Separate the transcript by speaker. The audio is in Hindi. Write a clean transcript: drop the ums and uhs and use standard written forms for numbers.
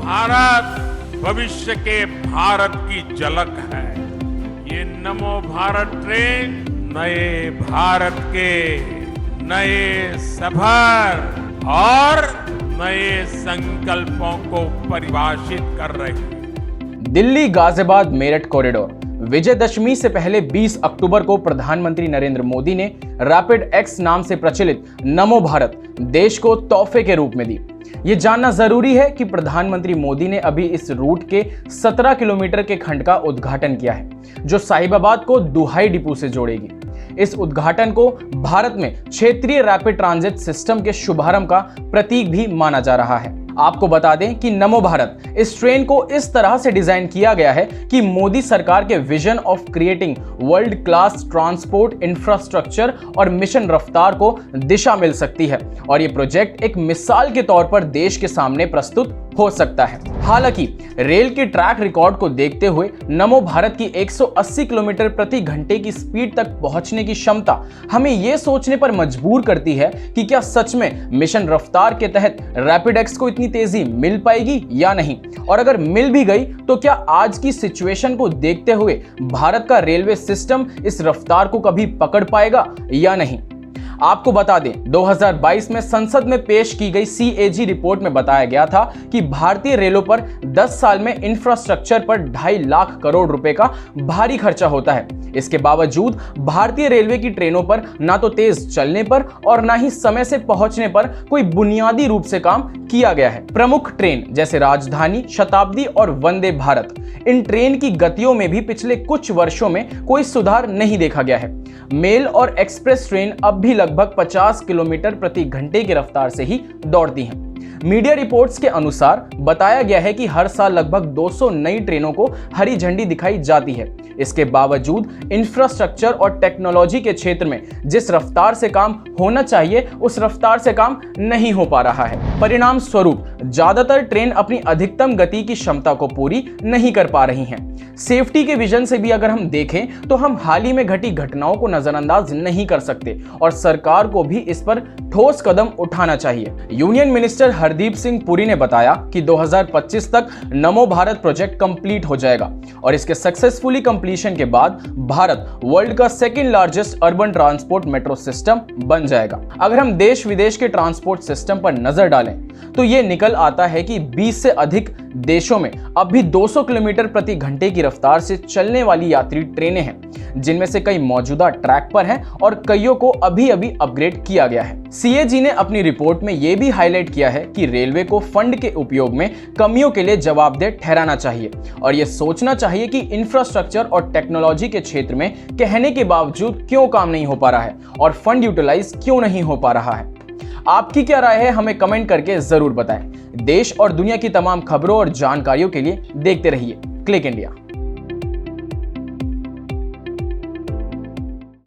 Speaker 1: भारत भविष्य के भारत की झलक है। ये नमो भारत ट्रेन नए भारत के नए सफर और नए संकल्पों को परिभाषित कर रही है।
Speaker 2: दिल्ली गाजियाबाद मेरठ कॉरिडोर विजयदशमी से पहले 20 अक्टूबर को प्रधानमंत्री नरेंद्र मोदी ने रैपिड एक्स नाम से प्रचलित नमो भारत देश को तोहफे के रूप में दी। ये जानना जरूरी है कि प्रधानमंत्री मोदी ने अभी इस रूट के 17 किलोमीटर के खंड का उद्घाटन किया है, जो साहिबाबाद को दुहाई डिपो से जोड़ेगी। इस उद्घाटन को भारत में क्षेत्रीय रैपिड ट्रांजिट सिस्टम के शुभारंभ का प्रतीक भी माना जा रहा है। आपको बता दें कि नमो भारत इस ट्रेन को इस तरह से डिजाइन किया गया है कि मोदी सरकार के vision of creating world class transport infrastructure और मिशन रफ्तार को दिशा मिल सकती है और ये प्रोजेक्ट एक मिसाल के तौर पर देश के सामने प्रस्तुत हो सकता है। हालांकि रेल के ट्रैक रिकॉर्ड को देखते हुए नमो भारत की 180 किलोमीटर प्रति घंटे की स्पीड तक पहुंचने की क्षमता हमें यह सोचने पर मजबूर करती है कि क्या सच में मिशन रफ्तार के तहत रैपिड एक्स को इतनी तेजी मिल पाएगी या नहीं, और अगर मिल भी गई तो क्या आज की सिचुएशन को देखते हुए भारत का रेलवे सिस्टम इस रफ्तार को कभी पकड़ पाएगा या नहीं। आपको बता दें 2022 में संसद में पेश की गई CAG रिपोर्ट में बताया गया था कि भारतीय रेलों पर 10 साल में इंफ्रास्ट्रक्चर पर 2.5 लाख करोड़ रुपए का भारी खर्चा होता है। इसके बावजूद भारतीय रेलवे की ट्रेनों पर ना तो तेज चलने पर और ना ही समय से पहुंचने पर कोई बुनियादी रूप से काम किया गया है। प्रमुख ट्रेन जैसे राजधानी, शताब्दी और वंदे भारत, इन ट्रेन की गतियों में भी पिछले कुछ वर्षों में कोई सुधार नहीं देखा गया है। मेल और एक्सप्रेस ट्रेन अब भी लगभग 50 किलोमीटर प्रति घंटे की रफ्तार से ही दौड़ती हैं। मीडिया रिपोर्ट्स के अनुसार बताया गया है कि हर साल लगभग 200 नई ट्रेनों को हरी झंडी दिखाई जाती है। इसके बावजूद इंफ्रास्ट्रक्चर और टेक्नोलॉजी के क्षेत्र में जिस रफ्तार से काम होना चाहिए उस रफ्तार से काम नहीं हो पा रहा है। परिणाम स्वरूप ज्यादातर ट्रेन अपनी अधिकतम गति की क्षमता को पूरी नहीं कर पा रही हैं। सेफ्टी के विजन से भी अगर हम देखें तो हम हाल ही में घटी घटनाओं को नजरअंदाज नहीं कर सकते और सरकार को भी इस पर ठोस कदम उठाना चाहिए। यूनियन मिनिस्टर हरदीप सिंह पुरी ने बताया कि 2025 तक नमो भारत प्रोजेक्ट कंप्लीट हो जाएगा और इसके सक्सेसफुली कंप्लीशन के बाद भारत वर्ल्ड का second largest urban transport metro system बन जाएगा। अगर हम देश विदेश के ट्रांसपोर्ट सिस्टम पर नजर डालें तो ये निकल आता है कि 20 से अधिक देशों में अब भी 200 किलोमीटर प्रति घंटे की रफ्तार से चलने वाली यात्री ट्रेनें हैं, जिनमें से कई मौजूदा ट्रैक पर हैं और कईयों को अभी अपग्रेड किया गया है। CAG ने अपनी रिपोर्ट में यह भी हाईलाइट किया है कि रेलवे को फंड के उपयोग में कमियों के लिए जवाबदेह ठहराना चाहिए और यह सोचना चाहिए कि इंफ्रास्ट्रक्चर और टेक्नोलॉजी के क्षेत्र में कहने के बावजूद क्यों काम नहीं हो पा रहा है और फंड यूटिलाइज क्यों नहीं हो पा रहा है। आपकी क्या राय है, हमें कमेंट करके जरूर बताएं। देश और दुनिया की तमाम खबरों और जानकारियों के लिए देखते रहिए क्लिक इंडिया।